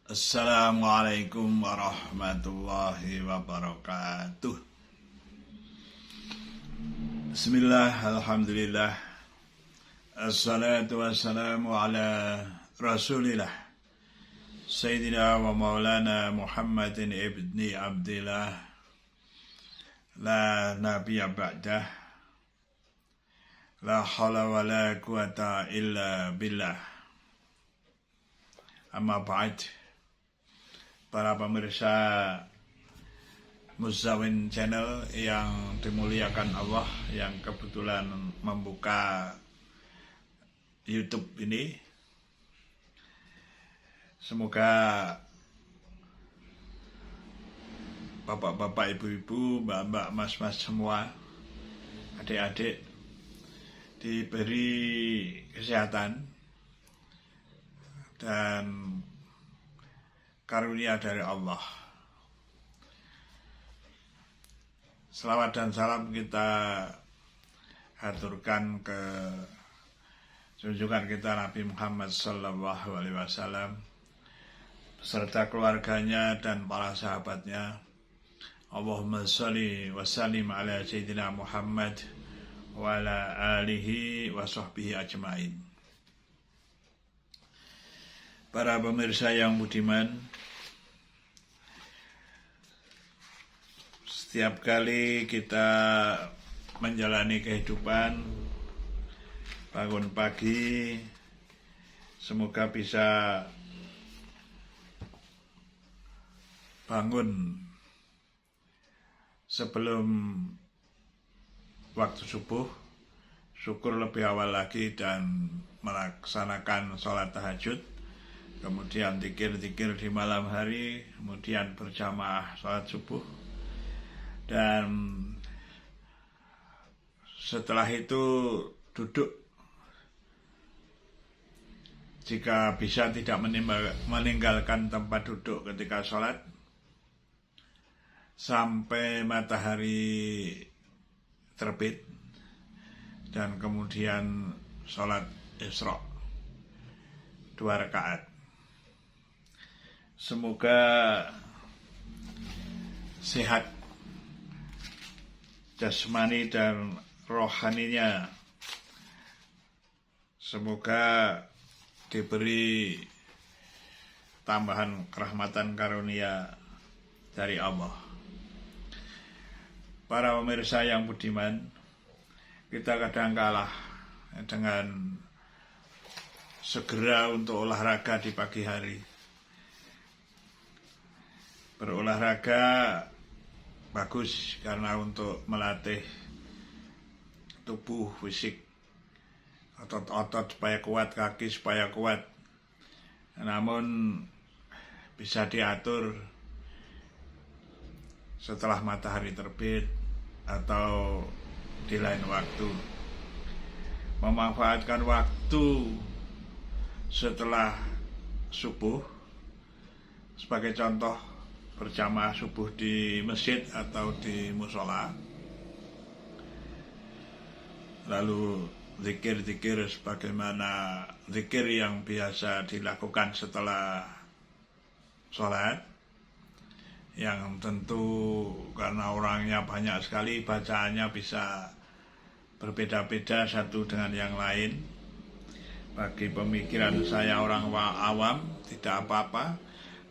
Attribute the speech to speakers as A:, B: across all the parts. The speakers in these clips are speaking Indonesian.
A: Assalamualaikum warahmatullahi wabarakatuh. Bismillah, alhamdulillah. Assalatu wassalamu ala rasulillah Sayyidina wa maulana Muhammadin ibni Abdillah, la nabiyya ba'dah, la hawla wa la quwata illa billah. Amma ba'd. Para pemirsa Muzawin Channel yang dimuliakan Allah, yang kebetulan membuka YouTube ini, semoga bapak-bapak, ibu-ibu, mbak-mbak, mas-mas semua, adik-adik diberi kesehatan dan karunia dari Allah. Selawat dan salam kita haturkan ke junjungan kita Nabi Muhammad SAW beserta keluarganya dan para sahabatnya. Allahumma sholli wa sallim ala Sayyidina Muhammad wa ala alihi wa sahbihi ajma'in. Para pemirsa yang budiman, setiap kali kita menjalani kehidupan, bangun pagi, semoga bisa bangun sebelum waktu subuh, syukur lebih awal lagi dan melaksanakan sholat tahajud, kemudian zikir-zikir di malam hari, kemudian berjamaah sholat subuh, dan setelah itu duduk, jika bisa tidak meninggalkan tempat duduk ketika sholat sampai matahari terbit, dan kemudian sholat Isra 2 rakaat. Semoga sehat jasmani dan rohaninya, semoga diberi tambahan rahmatan karunia dari Allah. Para pemirsa yang budiman, kita kadang kalah dengan segera untuk olahraga di pagi hari. Berolahraga bagus karena untuk melatih tubuh, fisik, otot-otot supaya kuat, kaki supaya kuat. Namun bisa diatur setelah matahari terbit atau di lain waktu. Memanfaatkan waktu setelah subuh, sebagai contoh berjamaah subuh di masjid atau di musola, lalu zikir-zikir sebagaimana zikir yang biasa dilakukan setelah sholat, yang tentu karena orangnya banyak sekali, bacaannya bisa berbeda-beda satu dengan yang lain. Bagi pemikiran saya orang awam tidak apa-apa,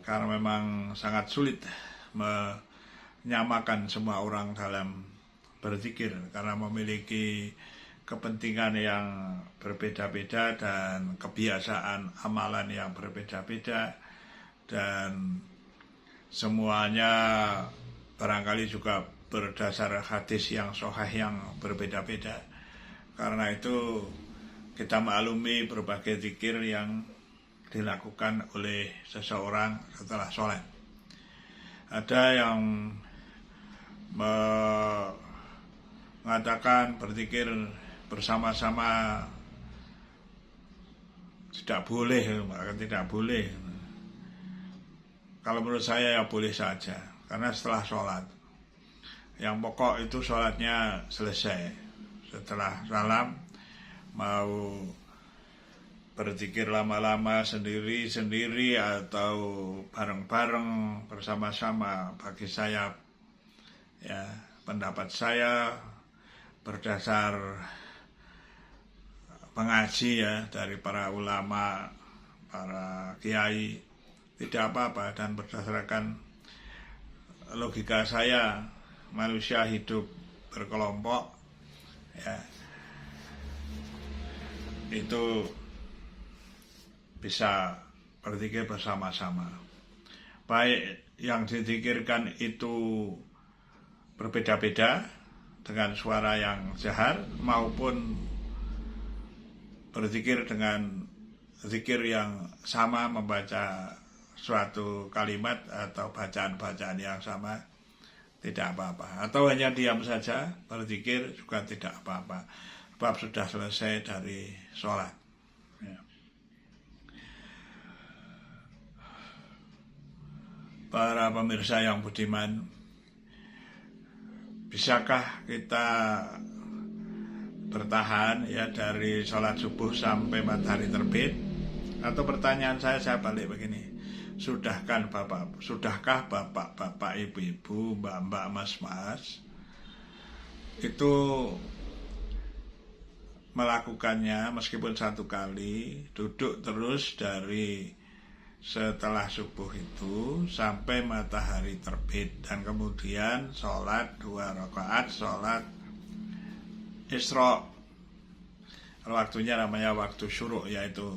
A: karena memang sangat sulit menyamakan semua orang dalam berzikir, karena memiliki kepentingan yang berbeda-beda dan kebiasaan amalan yang berbeda-beda, dan semuanya barangkali juga berdasar hadis yang sahih yang berbeda-beda. Karena itu kita maklumi berbagai zikir yang dilakukan oleh seseorang setelah sholat. Ada yang mengatakan berzikir bersama-sama tidak boleh, maka tidak boleh. Kalau menurut saya ya boleh saja, karena setelah sholat, yang pokok itu sholatnya selesai. Setelah salam mau berzikir lama-lama sendiri-sendiri atau bareng-bareng bersama-sama, bagi saya ya, pendapat saya berdasar pengaji ya dari para ulama, para kiai, tidak apa-apa, dan berdasarkan logika saya, manusia hidup berkelompok ya, itu bisa berzikir bersama-sama, baik yang dizikirkan itu berbeda-beda dengan suara yang jahar maupun berzikir dengan zikir yang sama, membaca suatu kalimat atau bacaan-bacaan yang sama, tidak apa-apa. Atau hanya diam saja berzikir juga tidak apa-apa, sebab sudah selesai dari sholat ya. Para pemirsa yang budiman, bisakah kita bertahan ya dari sholat subuh sampai matahari terbit? Atau pertanyaan saya balik begini, sudahkah bapak-bapak, ibu-ibu, mbak-mbak, mas-mas itu melakukannya meskipun satu kali, duduk terus dari setelah subuh itu sampai matahari terbit, dan kemudian sholat 2 rakaat, sholat Isra. Waktunya namanya waktu syuruk, yaitu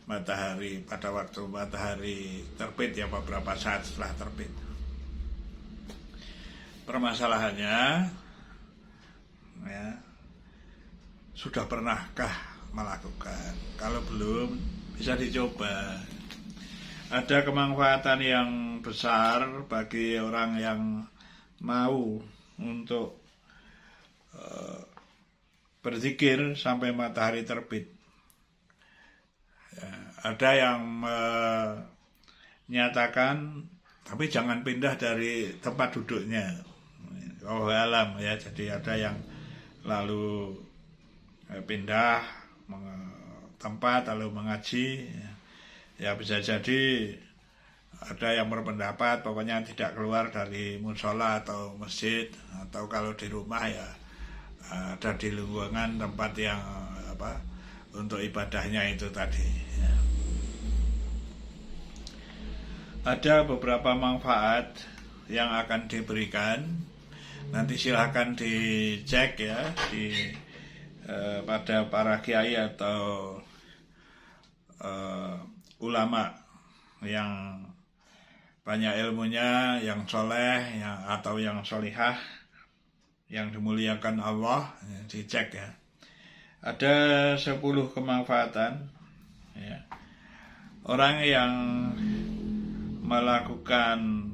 A: matahari, pada waktu matahari terbit ya, beberapa saat setelah terbit. Permasalahannya ya, sudah pernahkah melakukan? Kalau belum, bisa dicoba. Ada kemanfaatan yang besar bagi orang yang mau untuk berzikir sampai matahari terbit. Ya, ada yang menyatakan, tapi jangan pindah dari tempat duduknya. Oh alam ya, jadi ada yang lalu pindah tempat lalu mengaji. Ya bisa jadi ada yang berpendapat pokoknya tidak keluar dari musola atau masjid, atau kalau di rumah ya ada di lingkungan tempat yang untuk ibadahnya itu tadi ya. Ada beberapa manfaat yang akan diberikan, nanti silahkan dicek ya pada para kiai atau ulama yang banyak ilmunya, yang soleh atau yang solihah, yang dimuliakan Allah, dicek ya. Ada 10 kemanfaatan ya. Orang yang melakukan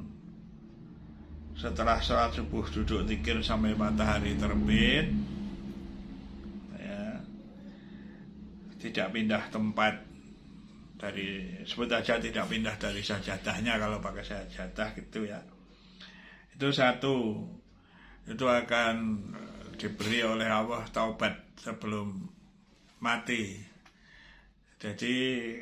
A: setelah sholat subuh duduk zikir sampai matahari terbit ya, tidak pindah tempat dari, sebut aja tidak pindah dari sajadahnya, kalau pakai sajadah gitu ya, itu satu, itu akan diberi oleh Allah taubat sebelum mati. Jadi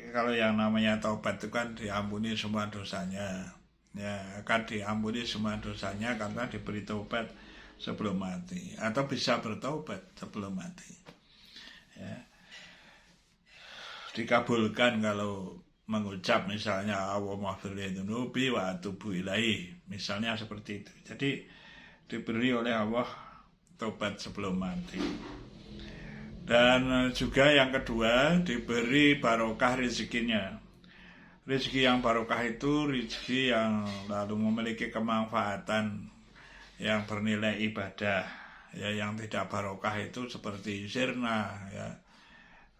A: kalau yang namanya taubat itu kan diampuni semua dosanya ya, akan diampuni semua dosanya karena diberi taubat sebelum mati, atau bisa bertaubat sebelum mati ya. Dikabulkan kalau mengucap misalnya Allahumma firli dzunubi wa atubu ilaihi, misalnya seperti itu. Jadi diberi oleh Allah taubat sebelum mati. Dan juga yang kedua, diberi barokah rezekinya. Rezeki yang barokah itu rezeki yang lalu memiliki kemanfaatan yang bernilai ibadah ya. Yang tidak barokah itu seperti sirna ya,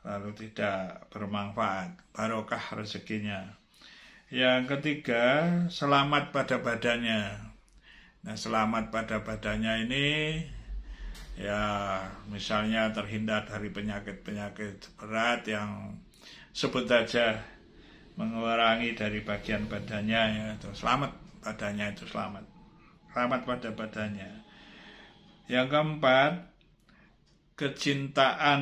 A: lalu tidak bermanfaat. Barokah rezekinya. Yang ketiga, selamat pada badannya. Nah, selamat pada badannya ini ya, misalnya terhindar dari penyakit-penyakit berat yang sebut saja mengurangi dari bagian badannya ya, itu selamat badannya, itu selamat pada badannya. Yang keempat, kecintaan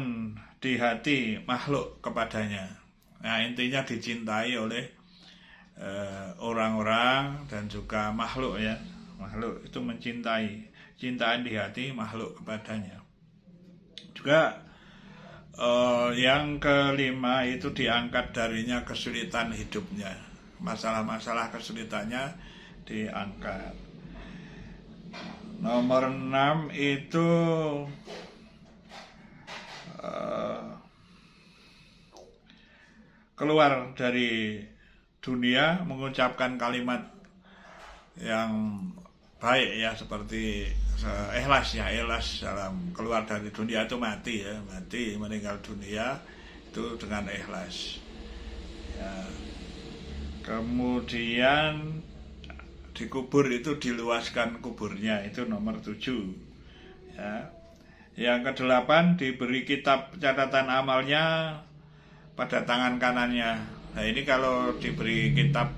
A: di hati makhluk kepadanya Nah, intinya dicintai oleh orang-orang dan juga makhluk ya. Makhluk itu mencintai, cintaan di hati makhluk kepadanya. Juga yang kelima itu diangkat darinya kesulitan hidupnya. Masalah-masalah kesulitannya diangkat. Nomor 6 itu keluar dari dunia mengucapkan kalimat yang baik ya, seperti ikhlas dalam keluar dari dunia itu mati meninggal dunia itu dengan ikhlas ya. Kemudian dikubur itu diluaskan kuburnya, itu nomor 7 ya. Yang ke-8 diberi kitab catatan amalnya pada tangan kanannya. Nah ini kalau diberi kitab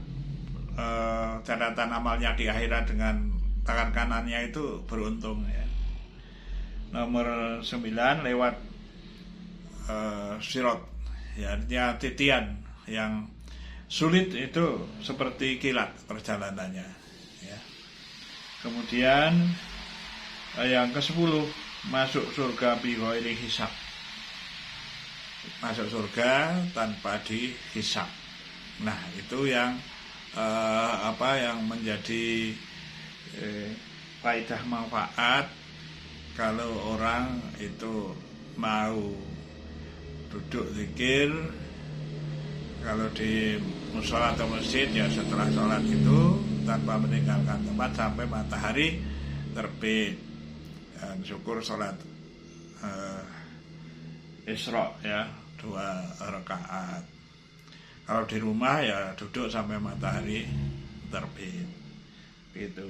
A: catatan amalnya di akhirat dengan tangan kanannya itu beruntung ya. Nomor 9 lewat sirat ya, artinya titian yang sulit itu seperti kilat perjalanannya ya. Kemudian yang ke-10 masuk surga bighairi hisab, masuk surga tanpa dihisab. Nah itu yang yang menjadi faedah manfaat kalau orang itu mau duduk zikir. Kalau di mushola atau masjid ya setelah sholat itu tanpa meninggalkan tempat sampai matahari terbit. Dan syukur sholat Isra ya 2 rakaat. Kalau di rumah ya duduk sampai matahari terbit gitu.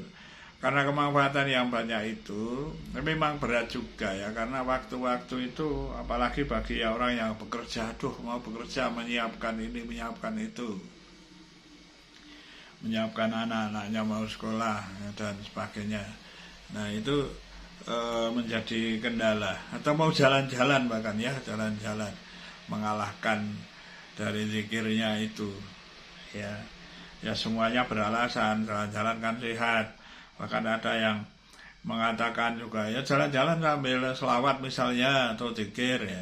A: Karena kemanfaatan yang banyak itu memang berat juga ya, karena waktu-waktu itu apalagi bagi orang yang bekerja, mau bekerja menyiapkan ini menyiapkan itu, menyiapkan anak-anaknya mau sekolah dan sebagainya. Nah itu menjadi kendala, atau mau jalan-jalan bahkan ya, jalan-jalan mengalahkan dari zikirnya itu ya. Ya semuanya beralasan, jalan-jalan kan sehat. Bahkan ada yang mengatakan juga ya jalan-jalan sambil selawat misalnya atau zikir ya,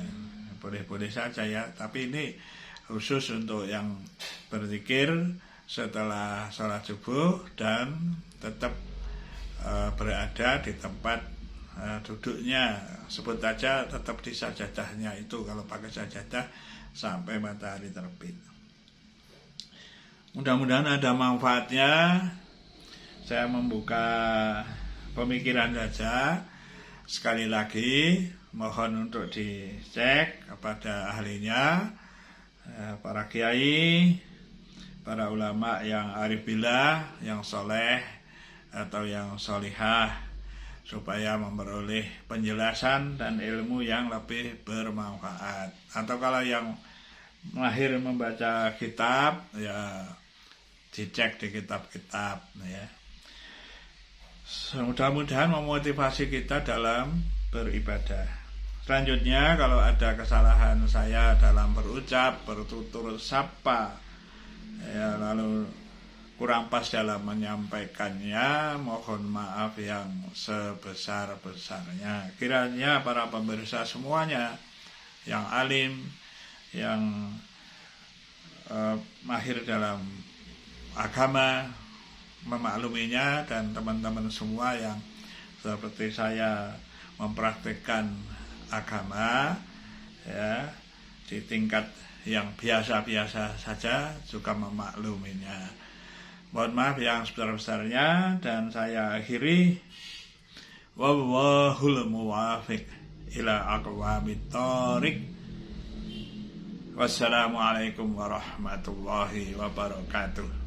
A: boleh-boleh saja ya. Tapi ini khusus untuk yang berzikir setelah sholat subuh dan tetap berada di tempat duduknya, sebut saja tetap di sajadahnya itu kalau pakai sajadah sampai matahari terbit. Mudah-mudahan ada manfaatnya. Saya membuka pemikiran saja. Sekali lagi mohon untuk dicek kepada ahlinya, para kiai, para ulama yang arif billah, yang soleh atau yang solihah, supaya memperoleh penjelasan dan ilmu yang lebih bermanfaat. Atau kalau yang mahir membaca kitab ya dicek di kitab-kitab ya. Mudah-mudahan memotivasi kita dalam beribadah. Selanjutnya kalau ada kesalahan saya dalam berucap, bertutur sapa ya, lalu kurang pas dalam menyampaikannya, mohon maaf yang sebesar-besarnya. Kiranya para pemirsa semuanya yang alim, yang mahir dalam agama memakluminya, dan teman-teman semua yang seperti saya mempraktikkan agama ya di tingkat yang biasa-biasa saja juga memakluminya. Mohon maaf yang sebesar-besarnya, dan saya akhiri wallahul muwafiq ila aqwamit thoriq. Wassalamualaikum warahmatullahi wabarakatuh.